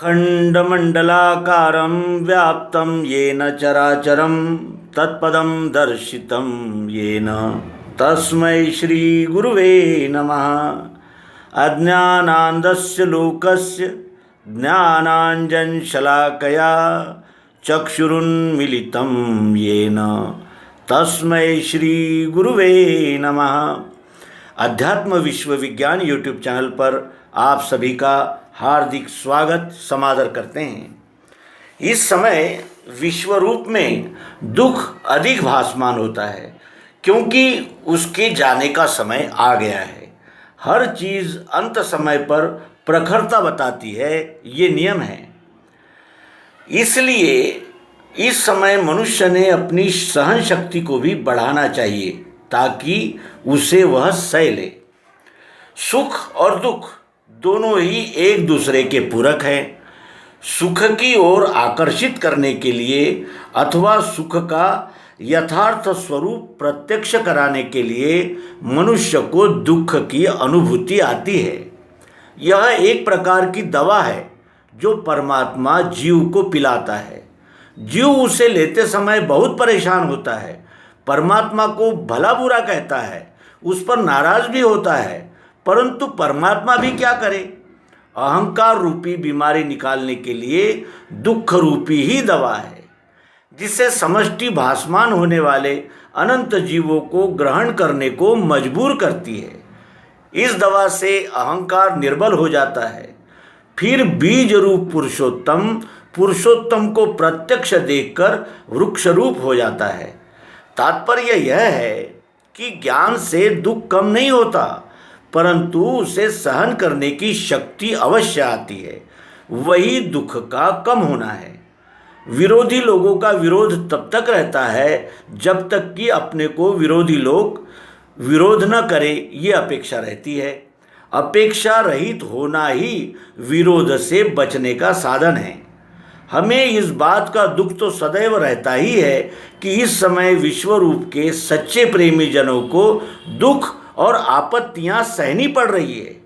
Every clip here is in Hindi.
खण्डमण्डलाकारं व्याप्तं येन चराचरं तत्पदं दर्शितं येन तस्मै श्रीगुरुवे नमः। अज्ञानान्धस्य लोकस्य ज्ञानाञ्जनशलाकया चक्षुरुन्मीलितं येन तस्मै श्रीगुरुवे नमः। अध्यात्म विश्व विज्ञान यूट्यूब चैनल पर आप सभी का हार्दिक स्वागत समादर करते हैं। इस समय विश्व रूप में दुख अधिक भासमान होता है क्योंकि उसके जाने का समय आ गया है। हर चीज़ अंत समय पर प्रखरता बताती है, ये नियम है। इसलिए इस समय मनुष्य ने अपनी सहन शक्ति को भी बढ़ाना चाहिए ताकि उसे वह सह ले। सुख और दुख दोनों ही एक दूसरे के पूरक हैं। सुख की ओर आकर्षित करने के लिए अथवा सुख का यथार्थ स्वरूप प्रत्यक्ष कराने के लिए मनुष्य को दुख की अनुभूति आती है। यह एक प्रकार की दवा है जो परमात्मा जीव को पिलाता है। जीव उसे लेते समय बहुत परेशान होता है, परमात्मा को भला बुरा कहता है, उस पर नाराज भी होता है, परंतु परमात्मा भी क्या करे। अहंकार रूपी बीमारी निकालने के लिए दुख रूपी ही दवा है जिससे समष्टि भासमान होने वाले अनंत जीवों को ग्रहण करने को मजबूर करती है। इस दवा से अहंकार निर्बल हो जाता है। फिर बीज रूप पुरुषोत्तम को प्रत्यक्ष देखकर वृक्ष रूप हो जाता है। तात्पर्य यह है कि ज्ञान से दुख कम नहीं होता, परंतु उसे सहन करने की शक्ति अवश्य आती है। वही दुख का कम होना है। विरोधी लोगों का विरोध तब तक रहता है जब तक कि अपने को विरोधी लोग विरोध न करे, ये अपेक्षा रहती है। अपेक्षा रहित होना ही विरोध से बचने का साधन है। हमें इस बात का दुख तो सदैव रहता ही है कि इस समय विश्व रूप के सच्चे प्रेमी जनों को दुख और आपत्तियां सहनी पड़ रही है।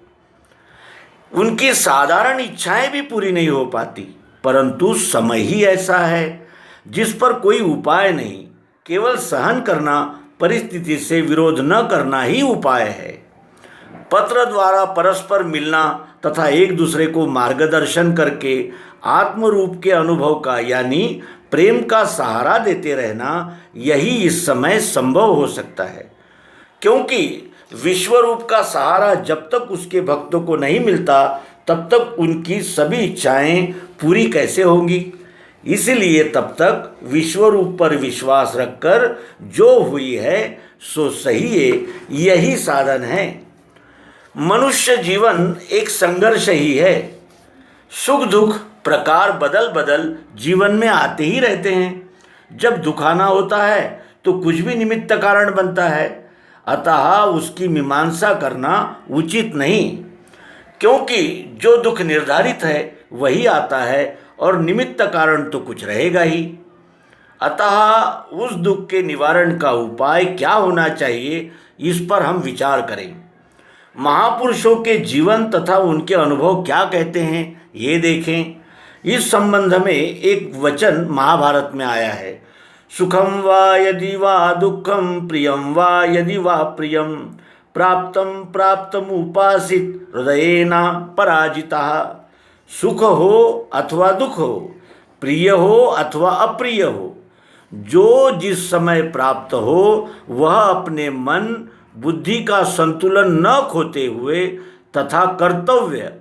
उनकी साधारण इच्छाएं भी पूरी नहीं हो पाती, परंतु समय ही ऐसा है जिस पर कोई उपाय नहीं, केवल सहन करना, परिस्थिति से विरोध न करना ही उपाय है। पत्र द्वारा परस्पर मिलना तथा एक दूसरे को मार्गदर्शन करके आत्म रूप के अनुभव का यानी प्रेम का सहारा देते रहना, यही इस समय संभव हो सकता है। क्योंकि विश्व रूप का सहारा जब तक उसके भक्तों को नहीं मिलता तब तक उनकी सभी इच्छाएं पूरी कैसे होंगी। इसलिए तब तक विश्व रूप पर विश्वास रखकर जो हुई है सो सही है, यही साधन है। मनुष्य जीवन एक संघर्ष ही है। सुख दुख प्रकार बदल बदल जीवन में आते ही रहते हैं। जब दुखाना होता है तो कुछ भी निमित्त कारण बनता है, अतः उसकी मीमांसा करना उचित नहीं, क्योंकि जो दुख निर्धारित है वही आता है और निमित्त कारण तो कुछ रहेगा ही। अतः उस दुख के निवारण का उपाय क्या होना चाहिए, इस पर हम विचार करें। महापुरुषों के जीवन तथा उनके अनुभव क्या कहते हैं, ये देखें। इस संबंध में एक वचन महाभारत में आया है। सुखम वा यदि वा दुखम, प्रियम वा यदि वा प्रियम, प्राप्तम उपासित हृदयेना पराजिता। सुख हो अथवा दुख हो, प्रिय हो अथवा अप्रिय हो, जो जिस समय प्राप्त हो वह अपने मन बुद्धि का संतुलन न खोते हुए तथा कर्तव्य,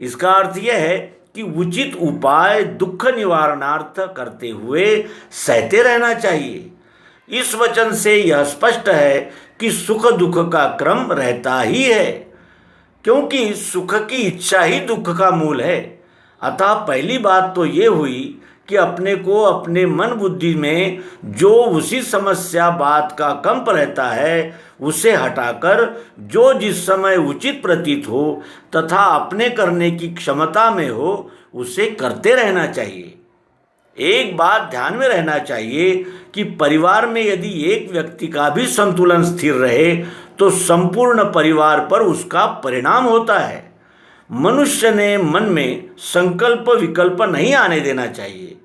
इसका अर्थ यह है कि उचित उपाय दुख निवारणार्थ करते हुए सहते रहना चाहिए। इस वचन से यह स्पष्ट है कि सुख दुख का क्रम रहता ही है, क्योंकि सुख की इच्छा ही दुख का मूल है। अतः पहली बात तो ये हुई कि अपने को अपने मन बुद्धि में जो उसी समस्या बात का कंप रहता है उसे हटाकर जो जिस समय उचित प्रतीत हो तथा अपने करने की क्षमता में हो उसे करते रहना चाहिए। एक बात ध्यान में रहना चाहिए कि परिवार में यदि एक व्यक्ति का भी संतुलन स्थिर रहे तो संपूर्ण परिवार पर उसका परिणाम होता है। मनुष्य ने मन में संकल्प विकल्प नहीं आने देना चाहिए।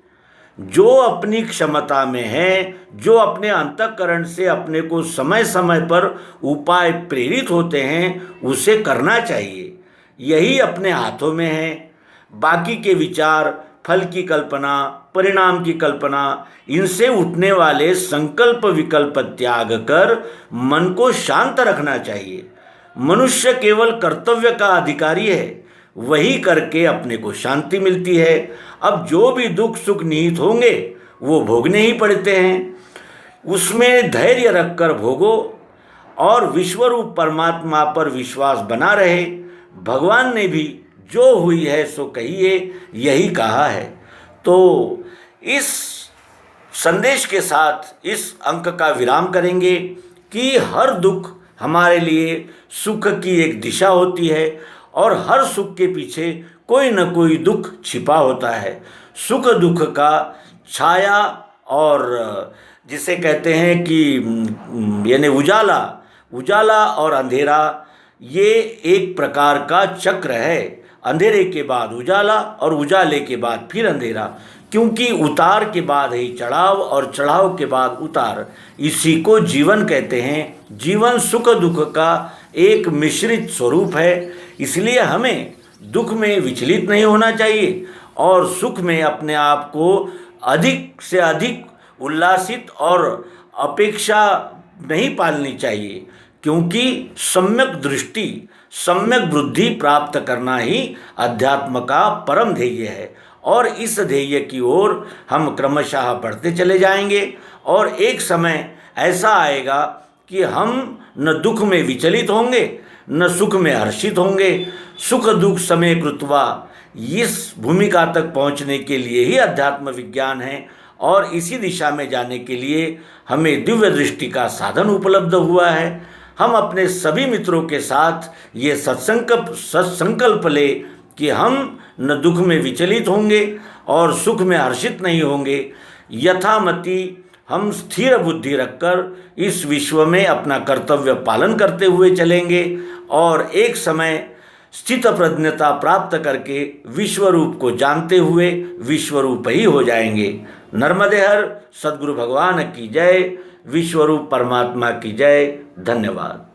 जो अपनी क्षमता में है, जो अपने अंतःकरण से अपने को समय समय पर उपाय प्रेरित होते हैं, उसे करना चाहिए। यही अपने हाथों में है। बाकी के विचार, फल की कल्पना, परिणाम की कल्पना, इनसे उठने वाले संकल्प विकल्प त्याग कर मन को शांत रखना चाहिए। मनुष्य केवल कर्तव्य का अधिकारी है, वही करके अपने को शांति मिलती है। अब जो भी दुख सुख निहित होंगे वो भोगने ही पड़ते हैं, उसमें धैर्य रखकर भोगो और विश्वरूप परमात्मा पर विश्वास बना रहे। भगवान ने भी जो हुई है सो कहिए यही कहा है। तो इस संदेश के साथ इस अंक का विराम करेंगे कि हर दुख हमारे लिए सुख की एक दिशा होती है और हर सुख के पीछे कोई न कोई दुख छिपा होता है। सुख दुख का छाया और जिसे कहते हैं कि यानी उजाला और अंधेरा, ये एक प्रकार का चक्र है। अंधेरे के बाद उजाला और उजाले के बाद फिर अंधेरा, क्योंकि उतार के बाद ही चढ़ाव और चढ़ाव के बाद उतार, इसी को जीवन कहते हैं। जीवन सुख दुख का एक मिश्रित स्वरूप है। इसलिए हमें दुख में विचलित नहीं होना चाहिए और सुख में अपने आप को अधिक से अधिक उल्लासित और अपेक्षा नहीं पालनी चाहिए, क्योंकि सम्यक दृष्टि, सम्यक बुद्धि प्राप्त करना ही अध्यात्म का परम ध्येय है। और इस ध्येय की ओर हम क्रमशः बढ़ते चले जाएंगे और एक समय ऐसा आएगा कि हम न दुख में विचलित होंगे न सुख में हर्षित होंगे। सुख दुख समय कृत्वा, इस भूमिका तक पहुंचने के लिए ही अध्यात्म विज्ञान है और इसी दिशा में जाने के लिए हमें दिव्य दृष्टि का साधन उपलब्ध हुआ है। हम अपने सभी मित्रों के साथ ये सत्संकल्प ले कि हम न दुख में विचलित होंगे और सुख में हर्षित नहीं होंगे। यथामति हम स्थिर बुद्धि रखकर इस विश्व में अपना कर्तव्य पालन करते हुए चलेंगे और एक समय स्थित प्रज्ञता प्राप्त करके विश्वरूप को जानते हुए विश्वरूप ही हो जाएंगे। नर्मदे हर सद्गुरु भगवान की जय, विश्वरूप परमात्मा की जय। धन्यवाद।